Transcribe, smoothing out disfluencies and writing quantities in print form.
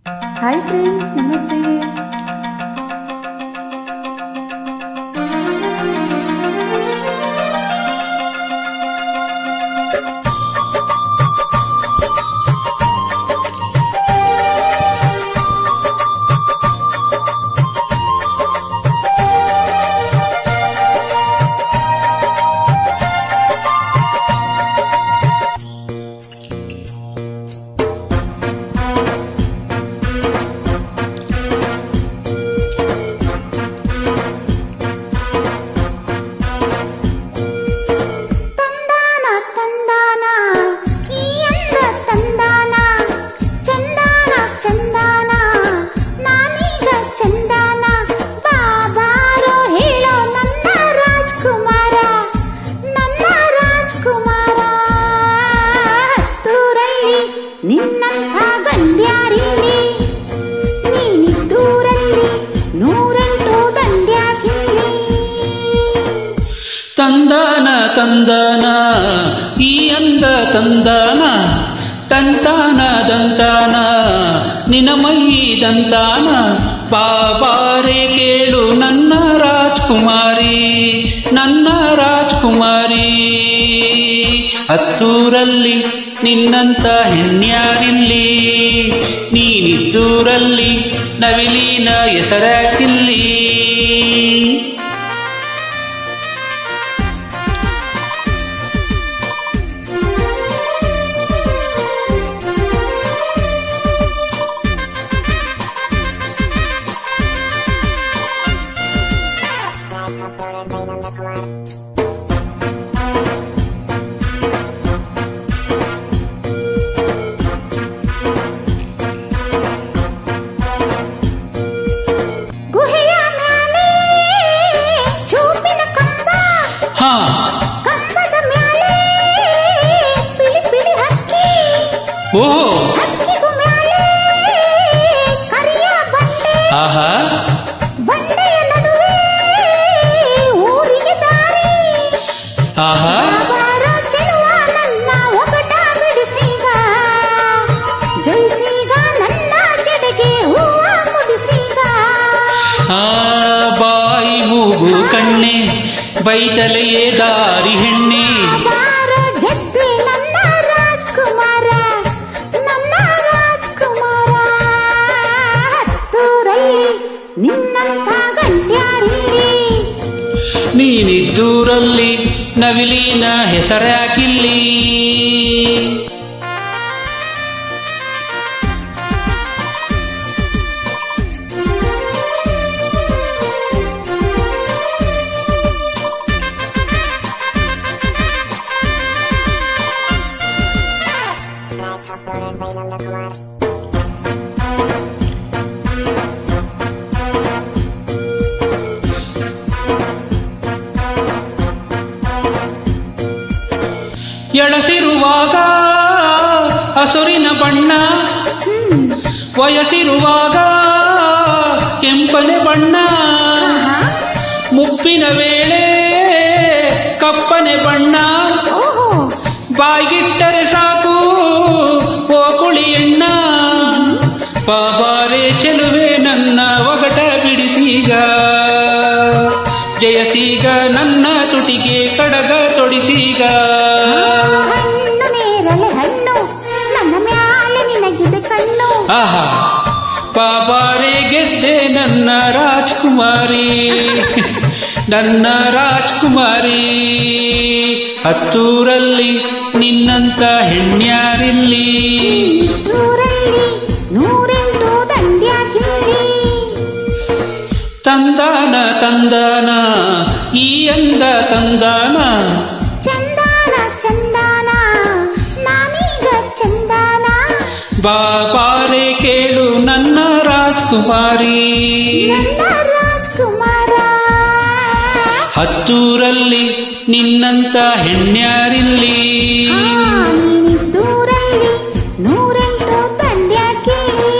Hi friend, ನಮಸ್ತೆ. ನಿನ್ನಂಥ ಗಂಡ್ಯಾರಿಲ್ಲಿ ನೀನಿದ್ದೂರಲ್ಲಿ 108 ದಂಡ್ಯಾಗಿಲ್ಲಿ. ತಂದಾನ ತಂದಾನ ಈ ಅಂದ ತಂದಾನ ತಂತಾನ ದಂತಾನ ನಿನಮೈ ದಂತಾನ ಬಾಬಾರೆ ಕೇಳು ನನ್ನ ರಾಜ್ಕುಮಾರಿ, ನನ್ನ ರಾಜ್ಕುಮಾರಿ. ಹತ್ತೂರಲ್ಲಿ ನಿನ್ನಂತ ಹೆಣ್ಯಾರಿಲ್ಲಿ, ನೀನಿದ್ದೂರಲ್ಲಿ ನವಿಲಿನ ಹೆಸರಾಕಿಲ್ಲಿ. ಕಂಬದ ಮ್ಯಾಲೆ ಪಿಳಿ ಪಿಳಿ ಹಕ್ಕಿ, ಹಕ್ಕಿಗೂ ಮ್ಯಾಲೆ ಕರಿಯ ಬಂಡೆ, ಬಂಡೆಯ ನಡುವೆ ಊರಿಗೆ ದಾರಿ. ಬಾರ ಚೆಲುವ ನನ್ನ ಒಗಟ ಬಿಡಿಸೀಗ, ಜಯಿಸೀಗ ನನ್ನ ಜಡೆಗೆ ಹೂವ ಮುಡಿಸೀಗ. ಬಾಯಿ ಮೂಗು ಕಣ್ಣೆ ಬೈತಲೆಯೇ ದಾರಿ ಹೆಣ್ಣೆ, ಗೆದ್ದೆ ನನ್ನ ರಾಜ್ಕುಮಾರ, ನನ್ನ ರಾಜ್ಕುಮಾರ. ಹತ್ತೂರಲ್ಲಿ ನಿನ್ನಂಥ ಗಂಟ್ಯಾರಿಲ್ಲಿ, ನೀನಿದ್ದೂರಲ್ಲಿ ನವಿಲಿನ ಹೆಸರಾಕಿಲ್ಲಿ. ಎಳಸಿರುವಾಗ ಹಸುರಿನ ಬಣ್ಣ, ವಯಸ್ಸಿರುವಾಗ ಕೆಂಪನೆ ಬಣ್ಣ, ಮುಪ್ಪಿನ ವೇಳೆ ಕಪ್ಪನೆ ಬಣ್ಣ. ಬಾಯ್ಗಿಟ್ಟರೆ ಸಾಕು ಓ ಕುಳಿ ಎಣ್ಣ. ಬಾಬಾರೆ ಚೆಲುವೆ ನನ್ನ ಒಗಟ ಬಿಡಿಸೀಗ, ಜಯಸೀಗ ನನ್ನ ತುಟಿಗೆ ಕಡಗ ತೊಡಿಸೀಗ. ಹಣ್ಣು ನೇರಳೆ ಹಣ್ಣು ನನ್ನ ಮ್ಯಾಲೆ ನಿನಗಿದೆ ಕಣ್ಣು. ಬಾಬಾರೆ ಗೆದ್ದೆ ನನ್ನ ರಾಜ್ಕುಮಾರಿ, ನನ್ನ ರಾಜ್ಕುಮಾರಿ. ಹತ್ತೂರಲ್ಲಿ ನಿನ್ನಂತ ಹೆಣ್ಯಾರಿಲ್ಲಿ, ಊರಲ್ಲಿ 108 ದಂಡ್ಯಾಗಿಲ್ಲಿ. ತಂದಾನ ತಂದಾನ ಈ ಅಂದ ತಂದಾನ, ಚಂದಾನ ಚಂದಾನ ನಾನೀಗ ಚಂದಾನ. ಬಾಬಾರೆ ಕೇಳು ನನ್ನ ರಾಜ್ಕುಮಾರಿ, ನನ್ನ ರಾಜ್ಕುಮಾರ. ಹತ್ತೂರಲ್ಲಿ ನಿನ್ನಂತ ಹೆಣ್ಯಾರಿಲ್ಲಿ, ನೀನಿದ್ದೂರಲ್ಲಿ 108 ದಂಡ್ಯಾಗಿಲ್ಲಿ.